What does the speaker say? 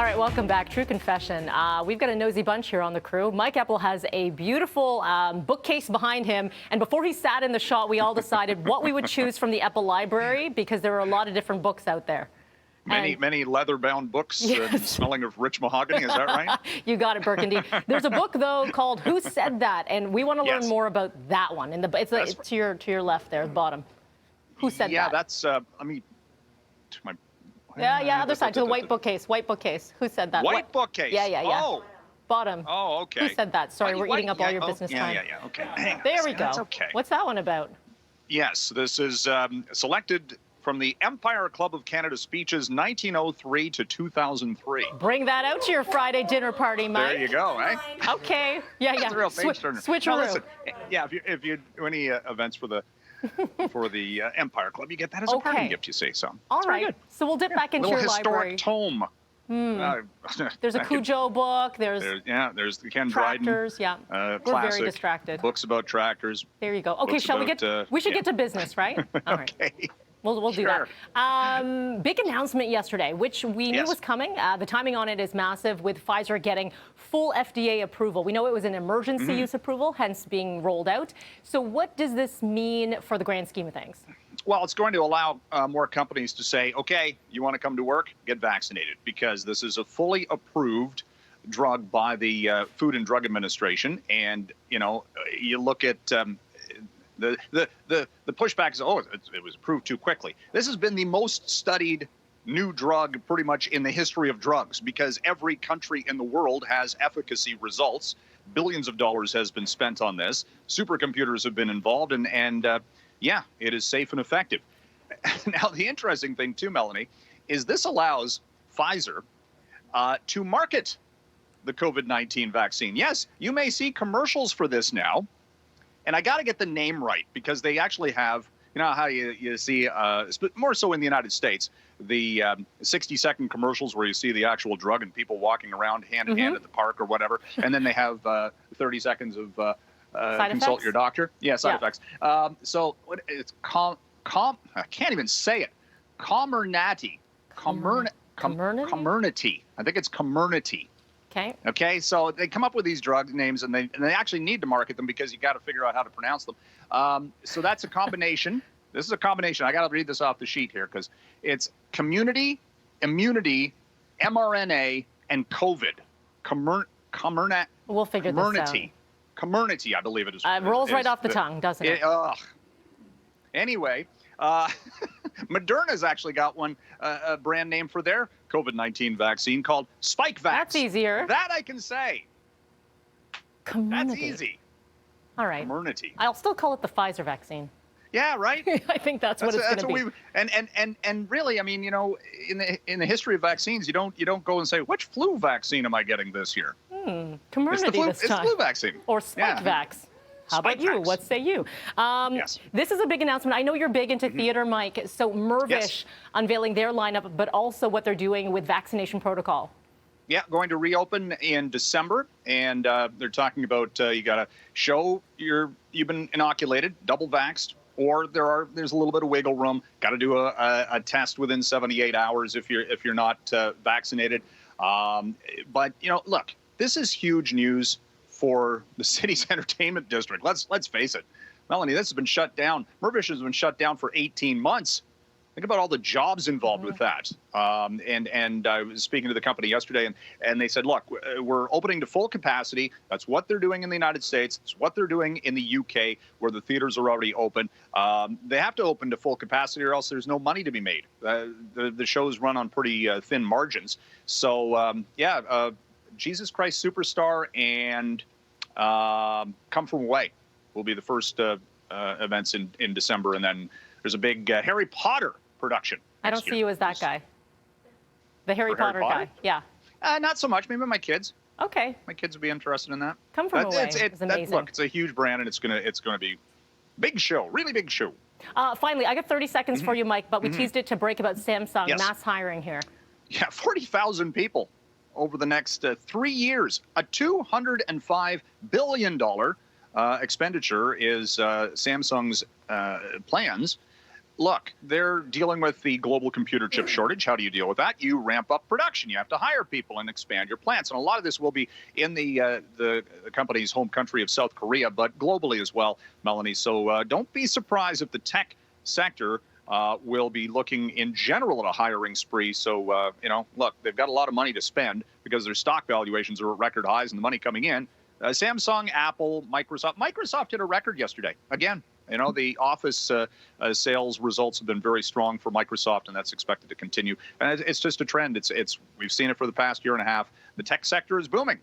All right, welcome back. True confession. We've got a nosy bunch here on the crew. Mike Eppel has a beautiful bookcase behind him. And before he sat in the shot, we all decided what we would choose from the Eppel library because there are a lot of different books out there. Many leather-bound books and smelling of rich mahogany. Is that right? You got it, Burgundy. There's a book, though, called Who Said That? And we want to learn more about that one. And it's to your left there, the bottom. Who said that? Yeah, that's, to my... other side, to the white bookcase. White bookcase. Who said that? White bookcase? Yeah. Oh. Bottom. Oh, okay. Who said that? Sorry, we're eating up all your business time. Yeah, okay. Hang on. There we go. That's okay. What's that one about? Yes, this is selected from the Empire Club of Canada speeches 1903 to 2003. Bring that out to your Friday dinner party, Mike. There you go, eh? Okay. Yeah. That's a real page-turner. Switcheroo. Now, listen, yeah, if you do any events for the Empire Club, you get that as a parting gift, you see. So all right. So we'll dip back into your library. Historic tome. There's a Cujo book. There's the Ken tractors. Dryden. We're classic very distracted. Books about tractors. There you go. Okay, shall we get? We should get to business, right? All right. Okay. We'll do that. Big announcement yesterday, which we knew was coming. The timing on it is massive, with Pfizer getting full FDA approval. We know it was an emergency use approval, hence being rolled out. So what does this mean for the grand scheme of things? Well, it's going to allow more companies to say, okay, you want to come to work, get vaccinated, because this is a fully approved drug by the Food and Drug Administration. And, you look at the pushback is, it was approved too quickly. This has been the most studied new drug pretty much in the history of drugs, because every country in the world has efficacy results. Billions of dollars has been spent on this. Supercomputers have been involved, and it is safe and effective. Now, the interesting thing, too, Melanie, is this allows Pfizer to market the COVID-19 vaccine. Yes, you may see commercials for this now. And I got to get the name right, because they actually have, how you see, more so in the United States, the 60-second commercials where you see the actual drug and people walking around hand in hand at the park or whatever. And then they have 30 seconds of consult your doctor. Yeah, side effects. So it's I can't even say it. Comirnaty. Comirnaty. I think it's Comirnaty. Okay, so they come up with these drug names, and they actually need to market them because you got to figure out how to pronounce them. So that's a combination. This is a combination. I got to read this off the sheet here because it's community, immunity, mRNA, and COVID. We'll figure this out. Comirnaty, I believe it is. Rolls right off the tongue, doesn't it? Anyway, Moderna's actually got one, a brand name for their COVID-19 vaccine called SpikeVax. That's easier. That I can say. That's easy. All right. Comirnaty. I'll still call it the Pfizer vaccine. Yeah, right. I think that's what it's going to be. And really, I mean, in the history of vaccines, you don't go and say, which flu vaccine am I getting this year? Comirnaty this time. It's flu vaccine. Or SpikeVax. How about you? What say you? This is a big announcement. I know you're big into theater, Mike. So Mirvish unveiling their lineup, but also what they're doing with vaccination protocol. Yeah, going to reopen in December, and they're talking about you got to show you've been inoculated, double vaxxed, or there's a little bit of wiggle room. Got to do a test within 78 hours if you're not vaccinated. But look, this is huge news for the city's entertainment district. Let's face it, Melanie, this has been shut down. Mirvish has been shut down for 18 months. Think about all the jobs involved with that. And I was speaking to the company yesterday, and they said, look, we're opening to full capacity. That's what they're doing in the United States. It's what they're doing in the UK, where the theaters are already open. They have to open to full capacity, or else there's no money to be made. The shows run on pretty thin margins. So, Jesus Christ Superstar and Come From Away will be the first events in December, and then there's a big Harry Potter production. I don't see you as that guy. The Harry Potter guy. Yeah. Not so much. Maybe my kids. Okay. My kids would be interested in that. Come From Away is amazing. Look, it's a huge brand, and it's gonna be big show, really big show. Finally, I got 30 seconds for you, Mike, but we teased it to break about Samsung mass hiring here. Yeah, 40,000 people over the next 3 years. A $205 billion expenditure is Samsung's plans. look, they're dealing with the global computer chip shortage. How do you deal with that? You ramp up production. You have to hire people and expand your plants. And a lot of this will be in the company's home country of South Korea, but globally as well, Melanie. So don't be surprised if the tech sector will be looking in general at a hiring spree. So, look, they've got a lot of money to spend because their stock valuations are at record highs and the money coming in. Samsung, Apple, Microsoft. Microsoft hit a record yesterday. Again, the Office sales results have been very strong for Microsoft, and that's expected to continue. And it's just a trend. We've seen it for the past year and a half. The tech sector is booming.